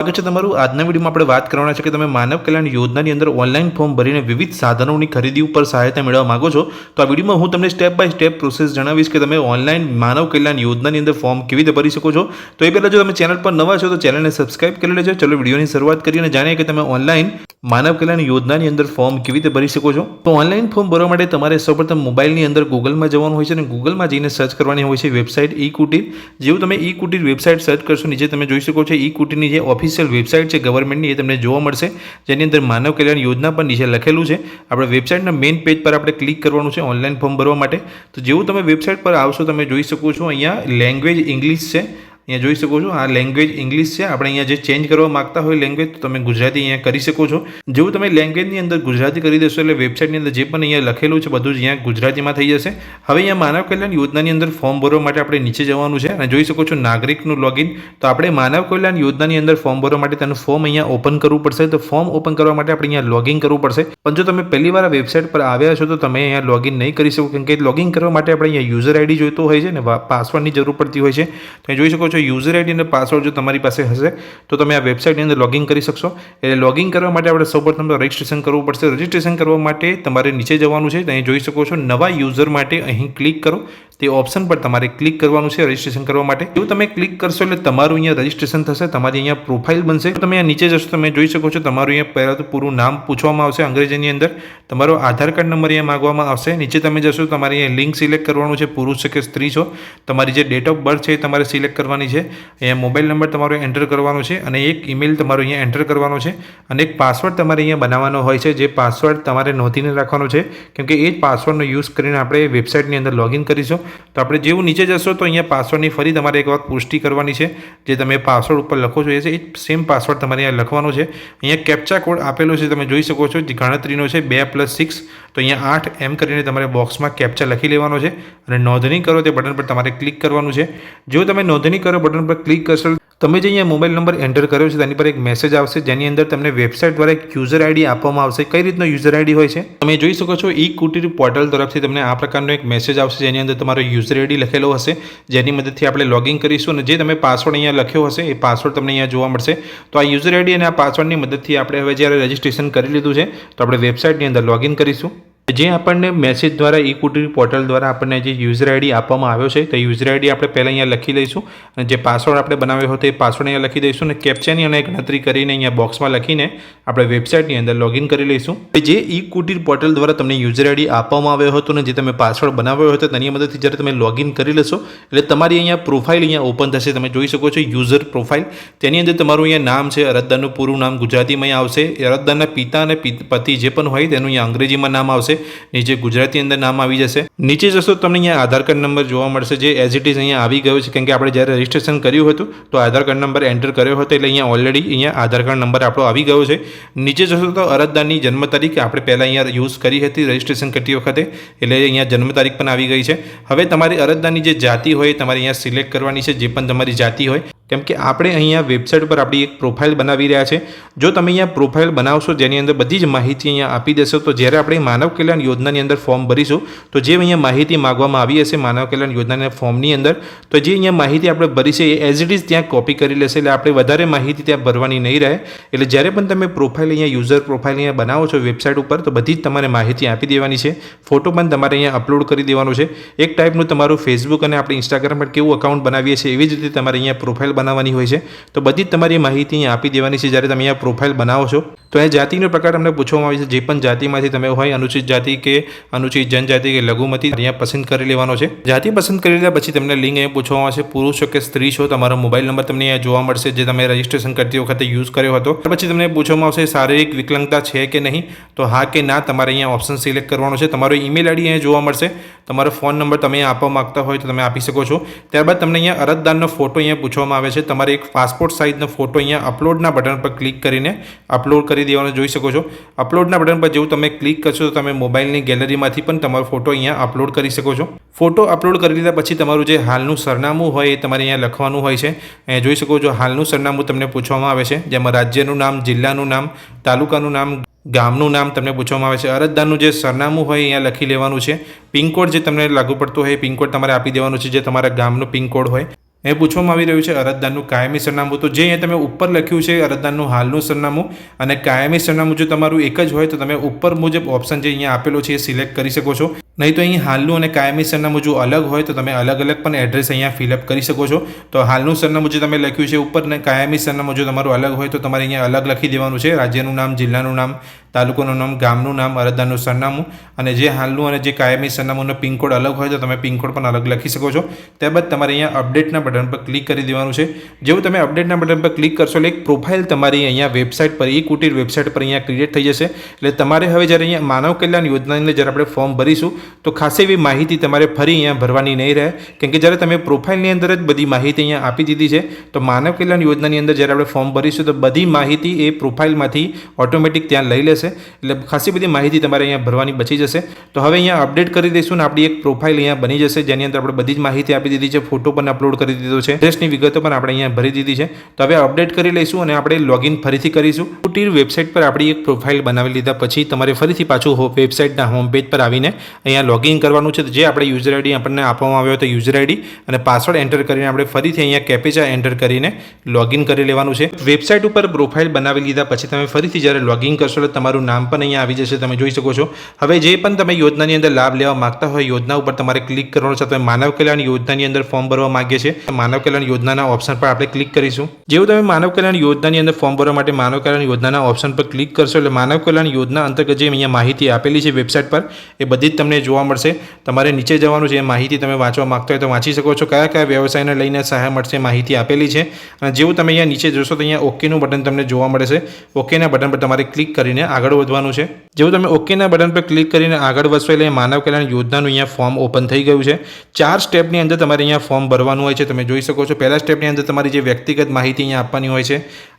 સ્વાગત છે તમારું। આજના વિડીયોમાં આપણે વાત કરવાના છે કે તમે માનવ કલ્યાણ યોજનાની અંદર ઓનલાઈન ફોર્મ ભરીને વિવિધ સાધનોની ખરીદી ઉપર સહાયતા મેળવવા માંગો છો તો આ વિડીયોમાં હું તમને સ્ટેપ બાય સ્ટેપ પ્રોસેસ જણાવીશ કે તમે ઓનલાઈન માનવ કલ્યાણ યોજનાની અંદર ફોર્મ કેવી રીતે ભરી શકો છો। તો એ પહેલાં જો તમે ચેનલ પર નવા છો તો ચેનલને સબસ્ક્રાઇબ કરી લેજો। ચલો વિડીયોની શરૂઆત કરીએ અને જાણીએ કે તમે ઓનલાઈન માનવ કલ્યાણ યોજનાની અંદર ફોર્મ કેવી રીતે ભરી શકો છો। તો ઓનલાઈન ફોર્મ ભરવા માટે તમારે સૌપ્રથમ મોબાઈલની અંદર ગૂગલમાં જવાનું હોય છે અને ગૂગલમાં જઈને સર્ચ કરવાની હોય છે વેબસાઇટ ઈ કુટીર। જેવું તમે ઈ કુટીર વેબસાઇટ સર્ચ કરશો નીચે તમે જોઈ શકો છો ઈ કુટીરની જે ઓફિશિયલ વેબસાઇટ છે ગવર્મેન્ટની એ તમને જોવા મળશે, જેની અંદર માનવ કલ્યાણ યોજના પર નીચે લખેલું છે। આપણે વેબસાઇટના મેઇન પેજ પર આપણે ક્લિક કરવાનું છે ઓનલાઈન ફોર્મ ભરવા માટે। તો જેવું તમે વેબસાઇટ પર આવશો તમે જોઈ શકો છો અહીંયા લેંગ્વેજ ઇંગ્લિશ છે, અહીંયા જોઈ શકો છો આ લેંગ્વેજ ઇંગ્લિશ છે। આપણે અહીંયા જે ચેન્જ કરવા માંગતા હોય લેંગ્વેજ તો તમે ગુજરાતી અહીંયા કરી શકો છો। જેવું તમે લેંગ્વેજની અંદર ગુજરાતી કરી દેશો એટલે વેબસાઇટની અંદર જે પણ અહીંયા લખેલું છે બધું જ અહીંયા ગુજરાતીમાં થઈ જશે। હવે અહીંયા માનવ કલ્યાણ યોજનાની અંદર ફોર્મ ભરવા માટે આપણે નીચે જવાનું છે અને જોઈ શકો છો નાગરિકનું લોગિન। તો આપણે માનવ કલ્યાણ યોજનાની અંદર ફોર્મ ભરવા માટે તેનું ફોર્મ અહીંયા ઓપન કરવું પડશે। તો ફોર્મ ઓપન કરવા માટે આપણે અહીંયા લોગિન કરવું પડશે। પણ જો તમે પહેલી વાર આ વેબસાઇટ પર આવ્યા છો તો તમે અહીંયા લોગિન નહીં કરી શકો, કેમ કે લોગિન કરવા માટે આપણે અહીંયા યુઝર આઈડી જોઈતો હોય છે ને પાસવર્ડની જરૂર પડતી હોય છે। તમે જોઈ શકો છો યુઝર આઈડી અને પાસવર્ડ જો તમારી પાસે હશે તો તમે આ વેબસાઇટની અંદર લોગિન કરી શકશો। એટલે લોગિન કરવા માટે આપણે સૌપ્રથમ રજિસ્ટ્રેશન કરવું પડશે। રજિસ્ટ્રેશન કરવા માટે તમારે નીચે જવાનું છે, અહીં જોઈ શકો છો નવા યુઝર માટે અહીં ક્લિક કરો, તે ઓપ્શન પર તમારે ક્લિક કરવાનું છે રજિસ્ટ્રેશન કરવા માટે। જો તમે ક્લિક કરશો એટલે તમારું અહીંયા રજિસ્ટ્રેશન થશે, તમારી અહીંયા પ્રોફાઇલ બનશે। તમે અહીંયા નીચે જશો તમે જોઈ શકો છો તમારું અહીંયા પહેલાં તો પૂરું નામ પૂછવામાં આવશે અંગ્રેજીની અંદર, તમારો આધાર કાર્ડ નંબર અહીંયા માંગવામાં આવશે। નીચે તમે જશો તમારે અહીંયા લિંક સિલેક્ટ કરવાનું છે, પુરુષ છે કે સ્ત્રી છો, તમારી જે ડેટ ઓફ બર્થ છે એ તમારે સિલેક્ટ કરવાની છે। અહીંયા મોબાઈલ નંબર તમારો એન્ટર કરવાનો છે અને એક ઈમેલ તમારો અહીંયા એન્ટર કરવાનો છે અને એક પાસવર્ડ તમારે અહીંયા બનાવવાનો હોય છે, જે પાસવર્ડ તમારે નોંધીને રાખવાનો છે, કેમ કે એ જ પાસવર્ડનો યુઝ કરીને આપણે વેબસાઇટની અંદર લોગિન કરીશું। તો આપણે જેવું નીચે જશો તો અહીંયા પાસવર્ડની ફરી તમારે એક વાર પુષ્ટિ કરવાની છે, જે તમે પાસવર્ડ ઉપર લખો છો એ છે એ સેમ પાસવર્ડ તમારે અહીંયા લખવાનો છે। અહીંયા કેપ્ચા કોડ આપેલો છે, તમે જોઈ શકો છો જે ગણતરીનો છે 2+6, તો અહીંયા 8 એમ કરીને તમારે બોક્સમાં કેપ્ચા લખી લેવાનો છે અને નોંધણી કરો તે બટન પર તમારે ક્લિક કરવાનું છે। જો તમે નોંધણી કરો બટન પર ક્લિક કરશો તમે જે અહીંયા મોબાઈલ નંબર એન્ટર કર્યો છે તેની પર એક મેસેજ આવશે, જેની અંદર તમને વેબસાઇટ દ્વારા એક યુઝર આઈડી આપવામાં આવશે। કઈ રીતનો યુઝર આઈડી હોય છે તમે જોઈ શકો છો ઈ કુટીર પોર્ટલ તરફથી તમને આ પ્રકારનો એક મેસેજ આવશે, જેની અંદર તમારો યુઝર આઈડી લખેલો હશે, જેની મદદથી આપણે લોગિન કરીશું અને જે તમે પાસવર્ડ અહીંયા લખ્યો હશે એ પાસવર્ડ તમને અહીંયા જોવા મળશે। તો આ યુઝર આઈડી અને આ પાસવર્ડની મદદથી આપણે હવે જ્યારે રજિસ્ટ્રેશન કરી લીધું છે તો આપણે વેબસાઇટની અંદર લોગિન કરીશું। જે આપણને મેસેજ દ્વારા ઈ કુટીર પોર્ટલ દ્વારા આપણને જે યુઝર આઈડી આપવામાં આવ્યો છે તે યુઝર આઈડી આપણે પહેલાં અહીંયા લખી લઈશું અને જે પાસવર્ડ આપણે બનાવ્યો હતો એ પાસવર્ડ અહીંયા લખી દઈશું અને કેપ્ચાની અને ગણતરી કરીને અહીંયા બોક્સમાં લખીને આપણે વેબસાઇટની અંદર લોગિન કરી લઈશું। જે ઈ કુટીર પોર્ટલ દ્વારા તમને યુઝર આઈડી આપવામાં આવ્યો હતો અને જે તમે પાસવર્ડ બનાવ્યો હતો તેની મદદથી જ્યારે તમે લોગિન કરી લેશો એટલે તમારી અહીંયા પ્રોફાઇલ અહીંયા ઓપન થશે। તમે જોઈ શકો છો યુઝર પ્રોફાઇલ, તેની અંદર તમારું અહીંયા નામ છે, અરજદારનું પૂરું નામ ગુજરાતીમાં આવશે, અરજદારના પિતા અને પતિ જે પણ હોય તેનું અહીંયા અંગ્રેજીમાં નામ આવશે, નીચે ગુજરાતી અંદર નામ આવી જશે। નીચે જશો તમને અહીંયા આધાર કાર્ડ નંબર જોવા મળશે, જે એઝ ઇટ ઇઝ અહીંયા આવી ગયો છે, કેમ કે આપણે જ્યારે રજિસ્ટ્રેશન કર્યું હતું તો આધાર કાર્ડ નંબર એન્ટર કર્યો હતો એટલે અહીંયા ઓલરેડી અહીંયા આધાર કાર્ડ નંબર આપણો આવી ગયો છે। નીચે જશો તો અરજદારની જન્મ તારીખ આપણે પહેલાં અહીંયા યુઝ કરી હતી રજિસ્ટ્રેશન કરતી વખતે, એટલે અહીંયા જન્મ તારીખ પણ આવી ગઈ છે। હવે તમારી અરજદારની જે જાતિ હોય તમારે અહીંયા સિલેક્ટ કરવાની છે, જે પણ તમારી જાતિ હોય, કેમ કે આપણે અહીંયા વેબસાઇટ પર આપણી એક પ્રોફાઇલ બનાવી રહ્યા છે। જો તમે અહીંયા પ્રોફાઇલ બનાવશો જેની અંદર બધી જ માહિતી અહીંયા આપી દેશો તો જ્યારે આપણે માનવ કલ્યાણ યોજનાની અંદર ફોર્મ ભરીશું તો જે અહીંયા માહિતી માગવામાં આવી હશે માનવ કલ્યાણ યોજનાના ફોર્મની અંદર, તો જે અહીંયા માહિતી આપણે ભરી છે એ એઝ ઇટ ઇઝ ત્યાં કોપી કરી લેશે, એટલે આપણે વધારે માહિતી ત્યાં ભરવાની નહીં રહે। એટલે જ્યારે પણ તમે પ્રોફાઇલ અહીંયા યુઝર પ્રોફાઇલ અહીંયા બનાવો છો વેબસાઇટ ઉપર તો બધી જ તમારે માહિતી આપી દેવાની છે, ફોટો પણ તમારે અહીંયા અપલોડ કરી દેવાનો છે। એક ટાઈપનું તમારું ફેસબુક અને આપણે ઇન્સ્ટાગ્રામ પર કેવું અકાઉન્ટ બનાવીએ છીએ એવી જ રીતે તમારે અહીંયા પ્રોફાઇલ બનાવવાની હોય છે, તો બધી જ તમારી માહિતી અહીંયા આપી દેવાની છે જ્યારે તમે અહીંયા પ્રોફાઇલ બનાવો છો। તો એ જાતિનો પ્રકાર અમને પૂછવામાં આવે છે, જે પણ જાતિમાંથી તમે હોય અનુસૂચિત જાતિ કે અનુસૂચિત જનજાતિ કે લઘુમતી અહીંયા પસંદ કરી લેવાનો છે। જાતિ પસંદ કરી લીધા પછી તમને લિંક અહીંયા પૂછવામાં આવશે, પુરુષ છો કે સ્ત્રી છો, તમારો મોબાઈલ નંબર તમને અહીંયા જોવા મળશે જે તમે રજિસ્ટ્રેશન કરતી વખતે યુઝ કર્યો હતો। પછી તમને પૂછવામાં આવશે શારીરિક વિકલાંગતા છે કે નહીં, તો હા કે ના તમારે અહીંયા ઓપ્શન સિલેક્ટ કરવાનો છે। તમારો ઈમેલ આઈડી અહીંયા જોવા મળશે, તમારો ફોન નંબર તમે અહીંયા આપવા માંગતા હોય તો તમે આપી શકો છો। ત્યારબાદ તમને અહીંયા અરજદારનો ફોટો અહીંયા પૂછવામાં આવે છે, તમારે એક પાસપોર્ટ સાઇઝનો ફોટો અહીંયા અપલોડના બટન પર ક્લિક કરીને અપલોડ કરી દેવાનો જોઈ શકો છો। અપલોડના બટન પર જેવું તમે ક્લિક કરશો તો તમે મોબાઈલની ગેલેરીમાંથી પણ તમારો ફોટો અહીંયા અપલોડ કરી શકો છો। ફોટો અપલોડ કરી લીધા પછી તમારું જે હાલનું સરનામું હોય એ તમારે અહીંયા લખવાનું હોય છે। અહીંયા જોઈ શકો છો હાલનું સરનામું તમને પૂછવામાં આવે છે, જેમાં રાજ્યનું નામ, જિલ્લાનું નામ, તાલુકાનું નામ, ગામનું નામ તમને પૂછવામાં આવે છે। અરજદારનું જે સરનામું હોય અહીંયા લખી લેવાનું છે। પિનકોડ જે તમને લાગુ પડતો હોય એ પિનકોડ તમારે આપી દેવાનું છે, જે તમારા ગામનો પિનકોડ હોય। એ પૂછવામાં આવી રહ્યું છે અરજદારનું કાયમી સરનામું. તો જે અહીંયા તમે ઉપર લખ્યું છે અરજદારનું હાલનું સરનામું અને કાયમી સરનામું જો તમારું એક જ હોય તો તમે ઉપર મુજબ ઓપ્શન જે અહીંયા આપેલો છે એ સિલેક્ટ કરી શકો છો. નહીં તો અહીં હાલનું અને કાયમી સરનામું જો અલગ હોય તો તમે અલગ અલગ પણ એડ્રેસ અહીંયા ફિલઅપ કરી શકો છો. તો હાલનું સરનામું જે તમે લખ્યું છે ઉપર ને કાયમી સરનામું જો તમારું અલગ હોય તો તમારે અહીંયા અલગ લખી દેવાનું છે. રાજ્યનું નામ, જિલ્લાનું નામ, તાલુકાનું નામ, ગામનું નામ, અરજદારનું સરનામું અને જે હાલનું અને જે કાયમી સરનામુંનો પિનકોડ અલગ હોય તો તમે પિનકોડ પણ અલગ લખી શકો છો. ત્યારબાદ તમારે અહીંયા અપડેટના બટન પર ક્લિક કરી દેવાનું છે. જેવું તમે અપડેટના બટન પર ક્લિક કરશો એટલે એક પ્રોફાઇલ તમારી અહીંયા વેબસાઇટ પર ઈ-કુટીર વેબસાઇટ પર અહીંયા ક્રિએટ થઈ જશે. એટલે તમારે હવે જ્યારે અહીંયા માનવ કલ્યાણ યોજનાની જ્યારે આપણે ફોર્મ ભરીશું તો ખાસ એવી માહિતી તમારે ફરી અહીંયા ભરવાની નહીં રહે. કેમ કે જ્યારે તમે પ્રોફાઇલની અંદર જ બધી માહિતી અહીંયા આપી દીધી છે તો માનવ કલ્યાણ યોજનાની અંદર જ્યારે આપણે ફોર્મ ભરીશું તો બધી માહિતી એ પ્રોફાઇલમાંથી ઓટોમેટિક ત્યાં લઈ લેશે. એટલે ખાસી બધી માહિતી તમારે અહીંયા ભરવાની બચી જશે. તો હવે અહીંયા અપડેટ કરી દઈશું ને આપણી એક પ્રોફાઇલ અહીંયા બની જશે જેની અંદર આપણે બધી જ માહિતી આપી દીધી છે. ફોટો પણ અપલોડ કરી દીધો છે, એડ્રેસની વિગતો પણ આપણે અહીંયા ભરી દીધી છે. તો હવે અપડેટ કરી લઈશું અને આપણે લોગિન ફરીથી કરીશું. ઈ-કુટીર વેબસાઇટ પર આપણી એક પ્રોફાઇલ બનાવી લીધા પછી તમારે ફરીથી પાછું વેબસાઇટના હોમ પેજ પર આવીને અહીંયા લોગિન કરવાનું છે. જે આપણે યુઝર આઈડી આપણને આપવામાં આવ્યો હતો યુઝર આઈડી અને પાસવર્ડ એન્ટર કરીને આપણે ફરીથી અહીંયા કેપ્ચા એન્ટર કરીને લોગિન કરી લેવાનું છે. વેબસાઇટ ઉપર પ્રોફાઇલ બનાવી લીધા પછી તમે ફરીથી જ્યારે લોગિન કરશો એટલે તમારું નામ પણ અહીંયા આવી જશે. તમે જોઈ શકો છો. હવે જે પણ તમે યોજનાની અંદર લાભ લેવા માંગતા હોય યોજના ઉપર તમારે ક્લિક કરવાનું છે. તમે માનવ કલ્યાણ યોજનાની અંદર ફોર્મ ભરવા માંગીએ છીએ માનવ કલ્યાણ યોજનાના ઓપ્શન પર આપણે ક્લિક કરીશું. જેવું તમે માનવ કલ્યાણ યોજનાની અંદર ફોર્મ ભરવા માટે માનવ કલ્યાણ યોજનાના ઓપ્શન પર ક્લિક કરશો એટલે માનવ કલ્યાણ યોજના અંતર્ગત જે અહીંયા માહિતી આપેલી છે વેબસાઇટ પર એ બધી જ તમને જોવા મળશે. તમારે નીચે જવાનું છે. એ માહિતી તમે વાંચવા માંગતા હોય તો વાંચી શકો છો. કયા કયા વ્યવસાયને લઈને સહાય મળશે માહિતી આપેલી છે. અને જેવું તમે અહીંયા નીચે જોશો તો અહીંયા ઓકેનું બટન તમને જોવા મળે છે. ઓકેના બટન પર તમારે ક્લિક કરીને આગળ વધવાનું છે. જેવું તમે ઓકેના બટન પર ક્લિક કરીને આગળ વધશો એટલે માનવ કલ્યાણ યોજનાનું અહીંયા ફોર્મ ઓપન થઈ ગયું છે. 4 સ્ટેપની અંદર તમારે અહીંયા ફોર્મ ભરવાનું હોય છે. તમે જોઈ શકો છો. પહેલા સ્ટેપની અંદર તમારી જે વ્યક્તિગત માહિતી અહીંયા આપવાની હોય છે,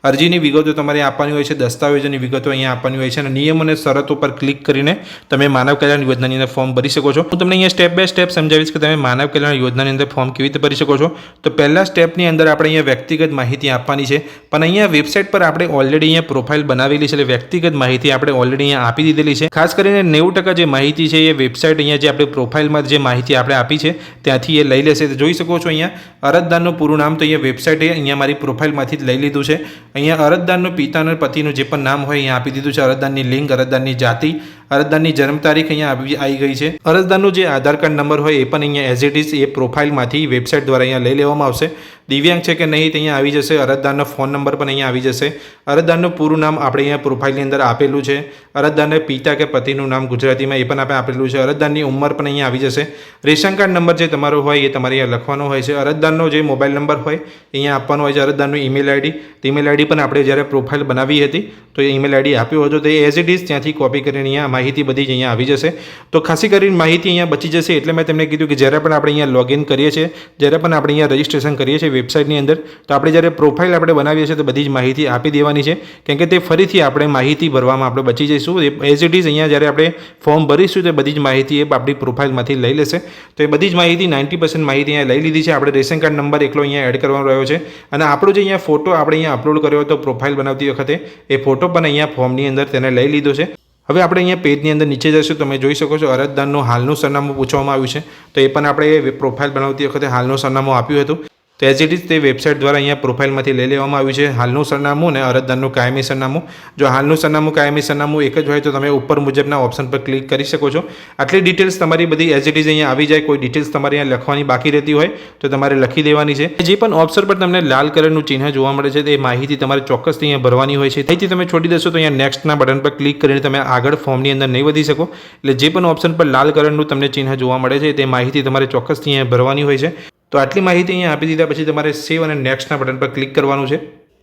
અરજીની વિગતો તમારે આપવાની હોય છે, દસ્તાવેજોની વિગતો અહીંયા આપવાની હોય છે અને નિયમ અને શરતો પર ક્લિક કરીને તમે માનવ કલ્યાણ યોજનાની અંદર ફોર્મ ભરી શકો છો. હું તમને અહીંયા સ્ટેપ બાય સ્ટેપ સમજાવીશ કે તમે માનવ કલ્યાણ યોજનાની અંદર ફોર્મ કેવી રીતે ભરી શકો છો. તો પહેલા સ્ટેપની અંદર આપણે અહીંયા વ્યક્તિગત માહિતી આપવાની છે પણ અહીંયા વેબસાઇટ પર આપણે ઓલરેડી અહીંયા પ્રોફાઇલ બનાવેલી છે એટલે વ્યક્તિગત માહિતી આપણે ઓલરેડી અહીંયા આપી દીધેલી છે. ખાસ કરીને 90% જે માહિતી છે એ વેબસાઇટ અહીંયા જે આપણે પ્રોફાઇલમાં જે માહિતી આપણે આપી છે ત્યાંથી એ લઈ લેશે. જોઈ શકો છો અહીંયા અરજદારનું પૂરું નામ તો અહીંયા વેબસાઇટે અહીંયા મારી પ્રોફાઇલમાંથી જ લઈ લીધું છે. અહીંયા અરજદારનું પિતાનું પતિનું જે પણ નામ હોય અહીંયા આપી દીધું છે. અરજદારની લિંગ, અરજદારની જાતિ, અરજદારની જન્મ તારીખ અહીંયા આવી ગઈ છે. અરજદારનું જે આધાર કાર્ડ નંબર હોય એ પણ અહીંયા એઝ ઇટ ઇઝ એ પ્રોફાઇલમાંથી વેબસાઇટ દ્વારા અહીંયા લઈ લેવામાં આવશે. દિવ્યાંગ છે કે નહીં તે અહીંયા આવી જશે. અરજદારનો ફોન નંબર પણ અહીંયા આવી જશે. અરજદારનું પૂરું નામ આપણે અહીંયા પ્રોફાઇલની અંદર આપેલું છે. અરજદારને પિતા કે પતિનું નામ ગુજરાતીમાં એ પણ આપણે આપેલું છે. અરજદારની ઉંમર પણ અહીંયા આવી જશે. રેશન કાર્ડ નંબર જે તમારો હોય એ તમારે અહીંયા લખવાનો હોય છે. અરજદારનો જે મોબાઈલ નંબર હોય અહીંયા આપવાનો હોય છે. અરજદારનું ઈમેલ આઈડી, ઈમેલ આઈડી પણ આપણે જ્યારે પ્રોફાઇલ બનાવી હતી તો એ ઈમેલ આઈડી આપ્યો હતો તો એઝ ઇટ ઇઝ ત્યાંથી કોપી કરીને અહીંયા માહિતી બધી જ અહીંયા આવી જશે. તો ખાસી કરીને માહિતી અહીંયા બચી જશે. એટલે મેં તમને કીધું કે જ્યારે પણ આપણે અહીંયા લોગિન કરીએ છીએ, જ્યારે પણ આપણે અહીંયા રજિસ્ટ્રેશન કરીએ છીએ વેબસાઇટની અંદર તો આપણે જ્યારે પ્રોફાઇલ આપણે બનાવીએ છીએ તો બધી જ માહિતી આપી દેવાની છે. કેમ કે તે ફરીથી આપણે માહિતી ભરવામાં આપણે બચી જઈશું. એઝ ઇટ ઇઝ અહીંયા જ્યારે આપણે ફોર્મ ભરીશું તો બધી જ માહિતી એ આપણી પ્રોફાઇલમાંથી લઈ લેશે. તો એ બધી જ માહિતી 90% માહિતી અહીંયા લઈ લીધી છે. આપણે રેશન કાર્ડ નંબર એકલો અહીંયા એડ કરવાનો રહ્યો છે અને આપણો જે અહીંયા ફોટો આપણે અહીંયા અપલોડ કર્યો હતો પ્રોફાઇલ બનાવતી વખતે એ ફોટો પણ અહીંયા ફોર્મની અંદર તેને લઈ લીધો છે. હવે આપણે અહીંયા પેજની અંદર નીચે જશું. તમે જોઈ શકો છો અરજદારનું હાલનું સરનામું પૂછવામાં આવ્યું છે તો એ પણ આપણે પ્રોફાઇલ બનાવતી વખતે હાલનું સરનામું આપ્યું હતું. તો એઝ ઇટ ઇઝ તે વેબસાઇટ દ્વારા અહીંયા પ્રોફાઇલમાંથી લઈ લેવામાં આવ્યું છે હાલનું સરનામું અને અરજદારનું કાયમી સરનામું. જો હાલનું સરનામું કાયમી સરનામું એક જ હોય તો તમે ઉપર મુજબના ઓપ્શન પર ક્લિક કરી શકો છો. આટલી ડિટેલ્સ તમારી બધી એઝ ઇટ ઇઝ અહીંયા આવી જાય. કોઈ ડિટેલ્સ તમારે અહીંયા લખવાની બાકી રહેતી હોય તો તમારે લખી દેવાની છે. જે પણ ઓપ્શન પર તમને લાલ કલરનું ચિહ્ન જોવા મળે છે તે માહિતી તમારે ચોક્કસથી અહીંયા ભરવાની હોય છે. તેથી તમે છોડી દેશો તો અહીંયા નેક્સ્ટના બટન પર ક્લિક કરીને તમે આગળ ફોર્મની અંદર નહીં વધી શકો. એટલે જે પણ ઓપ્શન પર લાલ કલરનું તમને ચિહ્ન જોવા મળે છે તે માહિતી તમારે ચોક્કસથી અહીંયા ભરવાની હોય છે. તો આટલી માહિતી અહીંયા આપી દીધા પછી તમારે સેવ અને નેક્સ્ટના બટન પર ક્લિક કરવાનું છે.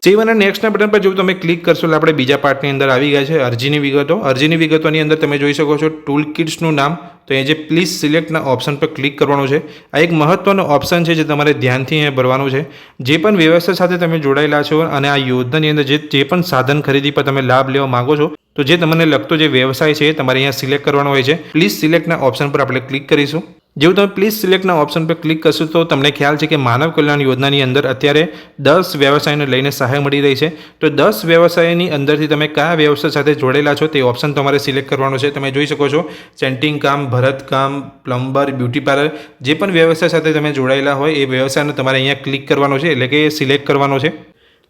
સેવ અને નેક્સ્ટના બટન પર જો તમે ક્લિક કરશો એટલે આપણે બીજા પાર્ટની અંદર આવી ગયા છે અરજીની વિગતો. અરજીની વિગતોની અંદર તમે જોઈ શકો છો ટૂલ કિટ્સનું નામ. તો એ જે પ્લીઝ સિલેક્ટના ઓપ્શન પર ક્લિક કરવાનું છે. આ એક મહત્વનો ઓપ્શન છે જે તમારે ધ્યાનથી અહીંયા ભરવાનું છે. જે પણ વ્યવસ્થા સાથે તમે જોડાયેલા છો અને આ યોજનાની અંદર જે પણ સાધન ખરીદી પર તમે લાભ લેવા માંગો છો તો જે તમને લગતો જે વ્યવસાય છે એ તમારે અહીંયા સિલેક્ટ કરવાનો હોય છે. પ્લીઝ સિલેક્ટના ઓપ્શન પર આપણે ક્લિક કરીશું. જેવું તમે પ્લીઝ સિલેક્ટના ઓપ્શન પર ક્લિક કરશો તો તમને ખ્યાલ છે કે માનવ કલ્યાણ યોજનાની અંદર અત્યારે 10 વ્યવસાયને લઈને સહાય મળી રહી છે. તો 10 વ્યવસાયની અંદરથી તમે કયા વ્યવસાય સાથે જોડેલા છો તે ઓપ્શન તમારે સિલેક્ટ કરવાનો છે. તમે જોઈ શકો છો સેન્ટિંગ કામ, ભરતકામ, પ્લમ્બર, બ્યુટી પાર્લર, જે પણ વ્યવસાય સાથે તમે જોડાયેલા હોય એ વ્યવસાયને તમારે અહીંયા ક્લિક કરવાનો છે, એટલે કે સિલેક્ટ કરવાનો છે.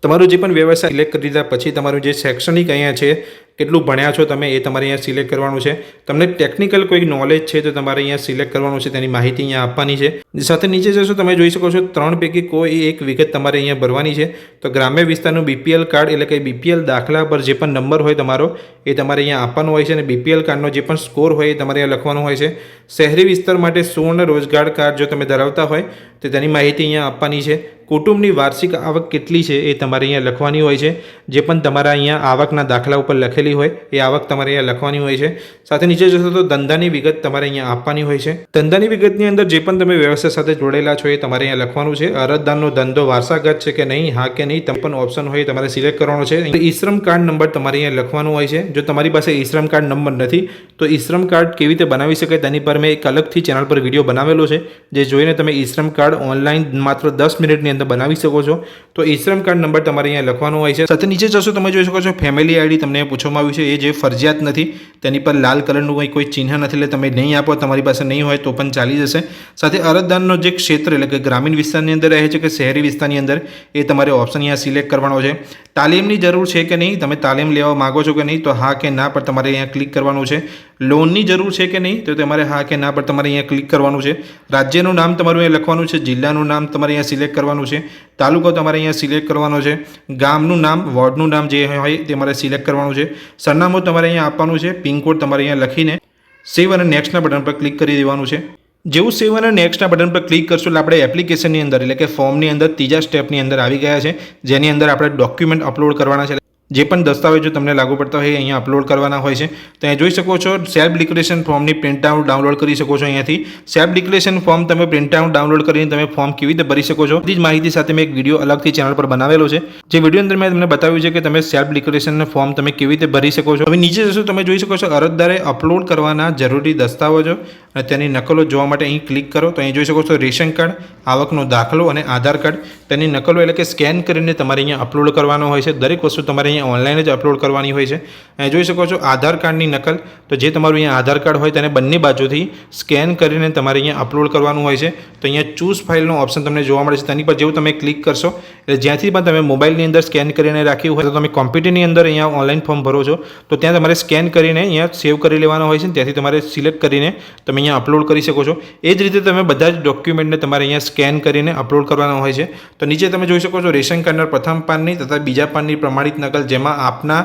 તમારું જે પણ વ્યવસાય સિલેક્ટ કરી દીધા પછી તમારું જે શૈક્ષણિક અહીંયા છે, કેટલું ભણ્યા છો તમે એ તમારે અહીંયા સિલેક્ટ કરવાનું છે. તમને ટેકનિકલ કોઈ નોલેજ છે તો તમારે અહીંયા સિલેક્ટ કરવાનું છે, તેની માહિતી અહીંયા આપવાની છે. સાથે નીચે જશો તમે જોઈ શકો છો 3 પૈકી કોઈ એક વિગત તમારે અહીંયા ભરવાની છે. તો ગ્રામ્ય વિસ્તારનું BPL કાર્ડ એટલે કે BPL દાખલા પર જે પણ નંબર હોય તમારો એ તમારે અહીંયા આપવાનો હોય છે અને BPL કાર્ડનો જે પણ સ્કોર હોય એ તમારે અહીંયા લખવાનો હોય છે. શહેરી વિસ્તાર માટે સુવર્ણ રોજગાર કાર્ડ જો તમે ધરાવતા હોય તો તેની માહિતી અહીંયા આપવાની છે. કુટુંબની વાર્ષિક આવક કેટલી છે એ તમારે અહીંયા લખવાની હોય છે. જે પણ તમારા અહીંયા આવકના દાખલા ઉપર લખેલી હોય એ આવક તમારે અહીંયા લખવાની હોય છે. સાથે નીચે જશો તો ધંધાની વિગત તમારે અહીંયા આપવાની હોય છે. ધંધાની વિગતની અંદર જે પણ તમે વ્યવસાય સાથે જોડેલા છો એ તમારે અહીંયા લખવાનું છે. અરજદારનો ધંધો વારસાગત છે કે નહીં, હા કે નહીં, તમે પણ ઓપ્શન હોય તમારે સિલેક્ટ કરવાનો છે. ઈ શ્રમ કાર્ડ નંબર તમારે અહીંયા લખવાનો હોય છે. જો તમારી પાસે ઈ શ્રમ કાર્ડ નંબર નથી તો ઈ શ્રમ કાર્ડ કેવી રીતે બનાવી શકાય તેની પર મેં એક અલગથી ચેનલ પર વિડીયો બનાવેલો છે, જે જોઈને તમે ઈ શ્રમ કાર્ડ ઓનલાઈન માત્ર 10 મિનિટની અંદર બનાવી શકો છો. તો ઈ શ્રમ કાર્ડ નંબર તમારે અહીંયા લખવાનો હોય છે. સાથે નીચે જશો તમે જોઈ શકો છો ફેમિલી આઈડી તમને પૂછવામાં આવ્યું છે, એ જે ફરજિયાત નથી, તેની પર લાલ કલરનું કોઈ ચિહ્ન નથી, એટલે તમે નહીં આપો, તમારી પાસે નહીં હોય તો પણ ચાલી જશે. સાથે અરજદારનો જે ક્ષેત્ર એટલે કે ગ્રામીણ વિસ્તારની અંદર રહે છે કે શહેરી વિસ્તારની અંદર એ તમારે ઓપ્શન અહીંયા સિલેક્ટ કરવાનો છે. તાલીમની જરૂર છે કે નહીં, તમે તાલીમ લેવા માગો છો કે નહીં, તો હા કે ના પર તમારે અહીંયા ક્લિક કરવાનું છે. લોનની જરૂર છે કે નહીં, તો તમારે હા કે ના પર તમારે અહીંયા ક્લિક કરવાનું છે. રાજ્યનું નામ તમારું અહીંયા લખવાનું છે. જિલ્લાનું નામ તમારે અહીંયા સિલેક્ટ કરવાનું છે. તાલુકો તમારે અહીંયા સિલેક્ટ કરવાનો છે. ગામનું નામ, વોર્ડનું નામ જે હોય તે તમારે સિલેક્ટ કરવાનું છે. સરનામું તમારે અહીંયા આપવાનું છે. પિનકોડ તમારે અહીંયા લખીને સેવ અને નેક્સ્ટના બટન પર ક્લિક કરી દેવાનું છે. જેવું સેવ અને નેક્સ્ટના બટન પર ક્લિક કરશો એટલે આપણે એપ્લિકેશનની અંદર એટલે કે ફોર્મની અંદર ત્રીજા સ્ટેપની અંદર આવી ગયા છે, જેની અંદર આપણે ડોક્યુમેન્ટ અપલોડ કરવાના છે. જે પણ દસ્તાવેજો તમને લાગુ પડતા હોય અહીંયા અપલોડ કરવાના હોય છે. તો અહીંયા જોઈ શકો છો સેલ્ફ ડિક્લેરેશન ફોર્મની પ્રિન્ટઆઉટ ડાઉનલોડ કરી શકો છો. અહીંયાથી સેલ્ફ ડિક્લેરેશન ફોર્મ તમે પ્રિન્ટઆઉટ ડાઉનલોડ કરીને તમે ફોર્મ કેવી રીતે ભરી શકો છો બધી જ માહિતી સાથે મેં એક વિડીયો અલગથી ચેનલ પર બનાવેલો છે, જે વિડીયો અંદર મેં તમને બતાવ્યું છે કે તમે સેલ્ફ ડિક્લેરેશન ફોર્મ તમે કેવી રીતે ભરી શકો છો. હવે નીચે જશો તમે જોઈ શકો છો અરજદારે અપલોડ કરવાના જરૂરી દસ્તાવેજો અને તેની નકલો જોવા માટે અહીં ક્લિક કરો. તો અહીં જોઈ શકો છો રેશન કાર્ડ, આવકનો દાખલો અને આધાર કાર્ડ, તેની નકલો એટલે કે સ્કેન કરીને તમારે અહીંયા અપલોડ કરવાનો હોય છે. દરેક વસ્તુ તમારે ઓનલાઈન જ અપલોડ કરવાની હોય છે. અહીં જોઈ શકો છો આધાર કાર્ડની નકલ, તો જે તમારું અહીંયા આધાર કાર્ડ હોય તેને બંને બાજુથી સ્કેન કરીને તમારે અહીંયા અપલોડ કરવાનું હોય છે. તો અહીંયા ચૂઝ ફાઇલનો ઓપ્શન તમને જોવા મળે છે. તેની પર જેવું તમે ક્લિક કરશો એટલે જ્યાંથી પણ તમે મોબાઈલની અંદર સ્કેન કરીને રાખ્યું હોય તો તમે કોમ્પ્યુટરની અંદર અહીંયા ઓનલાઈન ફોર્મ ભરો છો તો ત્યાં તમારે સ્કેન કરીને અહીંયા સેવ કરી લેવાનો હોય છે. ત્યાંથી તમારે સિલેક્ટ કરીને તમે અહીંયા અપલોડ કરી શકો છો. એ જ રીતે તમે બધા જ ડોક્યુમેન્ટને તમારે અહીંયા સ્કેન કરીને અપલોડ કરવાના હોય છે. તો નીચે તમે જોઈ શકો છો રેશન કાર્ડના પ્રથમ પાનની તથા બીજા પાનની પ્રમાણિત નકલ, જેમાં આપના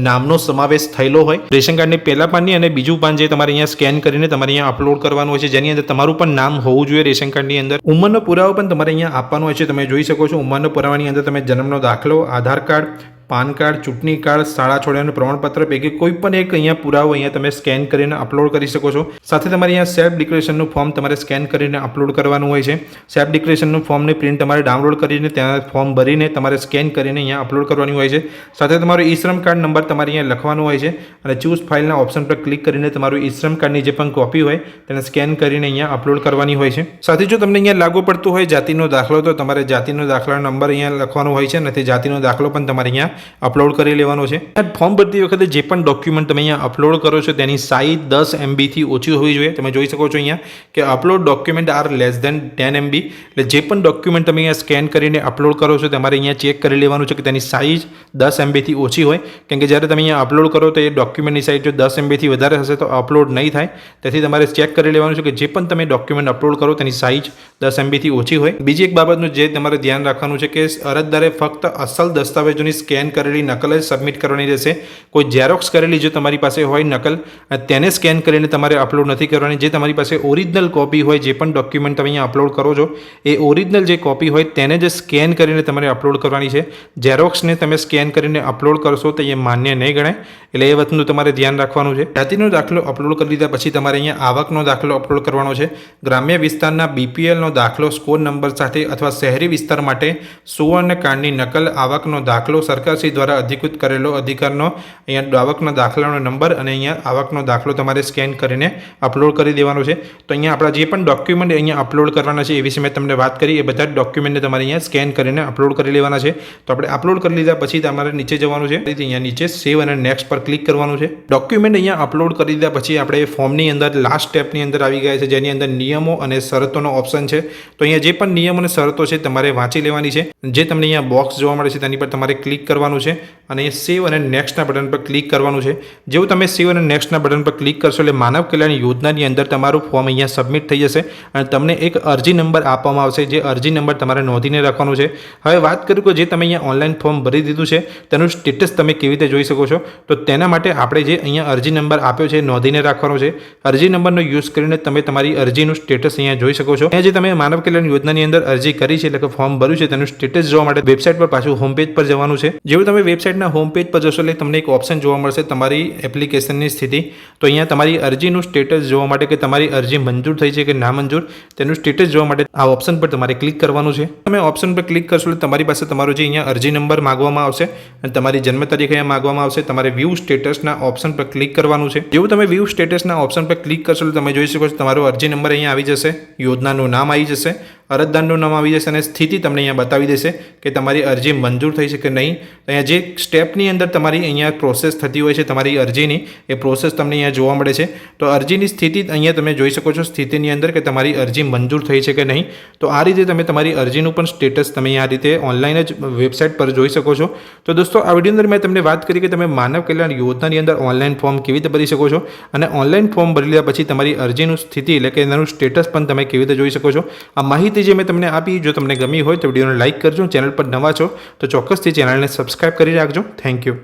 નામનો સમાવેશ થયેલો હોય. રેશન કાર્ડની પહેલા પાનની અને બીજું પાન જે તમારે અહીંયા સ્કેન કરીને તમારે અહીંયા અપલોડ કરવાનું હોય છે, જેની અંદર તમારું પણ નામ હોવું જોઈએ રેશન કાર્ડની અંદર. ઉંમરનો પુરાવો પણ તમારે અહીંયા આપવાનો હોય છે. તમે જોઈ શકો છો ઉંમરનો પુરાવાની અંદર તમે જન્મનો દાખલો, આધાર કાર્ડ, પાન કાર્ડ, ચૂંટણી કાર્ડ, શાળા છોડ્યાનું પ્રમાણપત્ર પૈકી કોઈ પણ એક અહીંયા પુરાવો અહીંયા તમે સ્કેન કરીને અપલોડ કરી શકો છો. સાથે તમારે અહીંયા સેલ્ફ ડિક્લેરેશનનું ફોર્મ તમારે સ્કેન કરીને અપલોડ કરવાનું હોય છે. સેલ્ફ ડિક્લેરેશનનું ફોર્મની પ્રિન્ટ તમારે ડાઉનલોડ કરીને ત્યાં ફોર્મ ભરીને તમારે સ્કેન કરીને અહીંયા અપલોડ કરવાની હોય છે. સાથે તમારો ઈ શ્રમ કાર્ડ નંબર તમારે અહીંયા લખવાનો હોય છે અને ચૂઝ ફાઇલના ઓપ્શન પર ક્લિક કરીને તમારું ઈ શ્રમ કાર્ડની જે પણ કોપી હોય તેને સ્કેન કરીને અહીંયા અપલોડ કરવાની હોય છે. સાથે જો તમને અહીંયા લાગુ પડતું હોય જાતિનો દાખલો તો તમારે જાતિનો દાખલાનો નંબર અહીંયા લખવાનો હોય છે અને તે જાતિનો દાખલો પણ તમારે અહીંયા અપલોડ કરી લેવાનો છે. ફોર્મ ભરતી વખતે જે પણ ડોક્યુમેન્ટ તમે અહીંયા અપલોડ કરો છો તેની સાઇઝ 10 MB થી ઓછી હોવી જોઈએ. તમે જોઈ શકો છો અહીંયા કે upload document are less than 10 MB, એટલે જે પણ ડોક્યુમેન્ટ તમે અહીંયા સ્કેન કરીને અપલોડ કરો છો તમારે અહીંયા ચેક કરી લેવાનું છે કે તેની સાઇઝ 10 MB થી ઓછી હોય. કેમ કે જ્યારે તમે અહીંયા અપલોડ કરો તો એ ડોક્યુમેન્ટની સાઇઝ જો 10 MB થી વધારે હશે તો અપલોડ નહીં થાય. તેથી તમારે ચેક કરી લેવાનું છે કે જે પણ તમે ડોક્યુમેન્ટ અપલોડ કરો તેની સાઇઝ 10 MB થી ઓછી હોય. બીજી એક બાબતનું જે તમારે ધ્યાન રાખવાનું છે કે અરજદારે ફક્ત અસલ દસ્તાવેજોની સ્કેન કરેલી નકલ જ સબમિટ કરવાની રહેશે. કોઈ ઝેરોક્સ કરેલી જો તમારી પાસે હોય નકલ, તેને સ્કેન કરીને તમારે અપલોડ નથી કરવાની. જે તમારી પાસે ઓરિજિનલ કોપી હોય, જે પણ ડોક્યુમેન્ટ તમે અહીંયા અપલોડ કરો છો એ ઓરિજિનલ જે કોપી હોય તેને જ સ્કેન કરીને તમારે અપલોડ કરવાની છે. ઝેરોક્સને તમે સ્કેન કરીને અપલોડ કરશો તો એ માન્ય નહીં ગણાય, એટલે એ વાતનું તમારે ધ્યાન રાખવાનું છે. જાતિનો દાખલો અપલોડ કરી દીધા પછી તમારે અહીંયા આવકનો દાખલો અપલોડ કરવાનો છે. ગ્રામ્ય વિસ્તારના BPLનો દાખલો સ્કોર નંબર સાથે અથવા શહેરી વિસ્તાર માટે સુવર્ણ કાર્ડની નકલ, આવકનો દાખલો, સરકાર સરકારશ્રી દ્વારા અધિકૃત કરેલો અધિકારનો અહીંયા આવકના દાખલાનો નંબર અને અહીંયા આવકનો દાખલો તમારે સ્કેન કરીને અપલોડ કરી દેવાનો છે. તો અહીંયા આપણા જે પણ ડોક્યુમેન્ટ અહીંયા અપલોડ કરવાના છે એ વિશે મેં તમને વાત કરી. એ બધા જ ડોક્યુમેન્ટને તમારે અહીંયા સ્કેન કરીને અપલોડ કરી લેવાના છે. તો આપણે અપલોડ કરી લીધા પછી તમારે નીચે જવાનું છે. અહીંયા નીચે સેવ અને નેક્સ્ટ પર ક્લિક કરવાનું છે. ડોક્યુમેન્ટ અહીંયા અપલોડ કરી દીધા પછી આપણે ફોર્મની અંદર લાસ્ટ સ્ટેપની અંદર આવી ગયા છે, જેની અંદર નિયમો અને શરતોનો ઓપ્શન છે. તો અહીંયા જે પણ નિયમ અને શરતો છે તમારે વાંચી લેવાની છે. જે તમને અહીંયા બોક્સ જોવા મળે છે તેની પર તમારે ક્લિક કરવાનું છે અને અહીંયા સેવ અને નેક્સ્ટના બટન પર ક્લિક કરવાનું છે. જેવું તમે સેવ અને નેક્સ્ટના બટન પર ક્લિક કરશો એટલે માનવ કલ્યાણ યોજનાની અંદર તમારું ફોર્મ અહીંયા સબમિટ થઈ જશે અને તમને એક અરજી નંબર આપવામાં આવશે. જે અરજી નંબર તમારે નોંધીને રાખવાનું છે. હવે વાત કરું કે જે તમે અહીંયા ઓનલાઈન ફોર્મ ભરી દીધું છે તેનું સ્ટેટસ તમે કેવી રીતે જોઈ શકો છો. તો તેના માટે આપણે જે અહીંયા અરજી નંબર આપ્યો છે નોંધીને રાખવાનો છે. અરજી નંબરનો યુઝ કરીને તમે તમારી અરજીનું સ્ટેટસ અહીંયા જોઈ શકો છો. અહીંયા જે તમે માનવ કલ્યાણ યોજનાની અંદર અરજી કરી છે એટલે કે ફોર્મ ભર્યું છે તેનું સ્ટેટસ જોવા માટે વેબસાઇટ પર પાછું હોમ પેજ પર જવાનું છે. જેવું તમે વેબસાઇટના હોમ પેજ પર જશો એટલે તમને એક ઓપ્શન જોવા મળશે તમારી એપ્લિકેશનની સ્થિતિ. તો અહીંયા તમારી અરજીનું સ્ટેટસ જોવા માટે કે તમારી અરજી મંજૂર થઈ છે કે ના મંજૂર તેનું સ્ટેટસ જોવા માટે આ ઓપ્શન પર તમારે ક્લિક કરવાનું છે. તમે ઓપ્શન પર ક્લિક કરશો એટલે તમારી પાસે તમારો જે અહીંયા અરજી નંબર માંગવામાં આવશે અને તમારી જન્મ તારીખ અહીંયા માંગવામાં આવશે. તમારે વ્યૂ સ્ટેટસના ઓપ્શન પર ક્લિક કરવાનું છે. જેવું તમે વ્યૂ સ્ટેટસના ઓપ્શન પર ક્લિક કરશો એટલે તમે જોઈ શકો છો તમારો અરજી નંબર અહીંયા આવી જશે, યોજનાનું નામ આવી જશે, અરજદારનું નામ આવી જશે અને સ્થિતિ તમને અહીંયા બતાવી દેશે કે તમારી અરજી મંજૂર થઈ છે કે નહીં. અહીંયા જે સ્ટેપની અંદર તમારી અહીંયા પ્રોસેસ થતી હોય છે તમારી અરજીની એ પ્રોસેસ તમને અહીંયા જોવા મળે છે. તો અરજીની સ્થિતિ અહીંયા તમે જોઈ શકો છો સ્થિતિની અંદર કે તમારી અરજી મંજૂર થઈ છે કે નહીં. તો આ રીતે તમે તમારી અરજીનું પણ સ્ટેટસ તમે આ રીતે ઓનલાઈન જ વેબસાઇટ પર જોઈ શકો છો. તો દોસ્તો આ વિડીયો અંદર મેં તમને વાત કરી કે તમે માનવ કલ્યાણ યોજનાની અંદર ઓનલાઈન ફોર્મ કેવી રીતે ભરી શકો છો અને ઓનલાઈન ફોર્મ ભરી લીધા પછી તમારી અરજીનું સ્થિતિ એટલે કે એનું સ્ટેટસ પણ તમે કેવી રીતે જોઈ શકો છો. આ માહિતી જે મેં તમને આપી જો તમને ગમી હોય તો વિડીયોને લાઇક કરજો. ચેનલ પર નવા છો તો ચોક્કસથી ચેનલને સબસ્ક્રાઇબ કરી રાખજો. Thank you.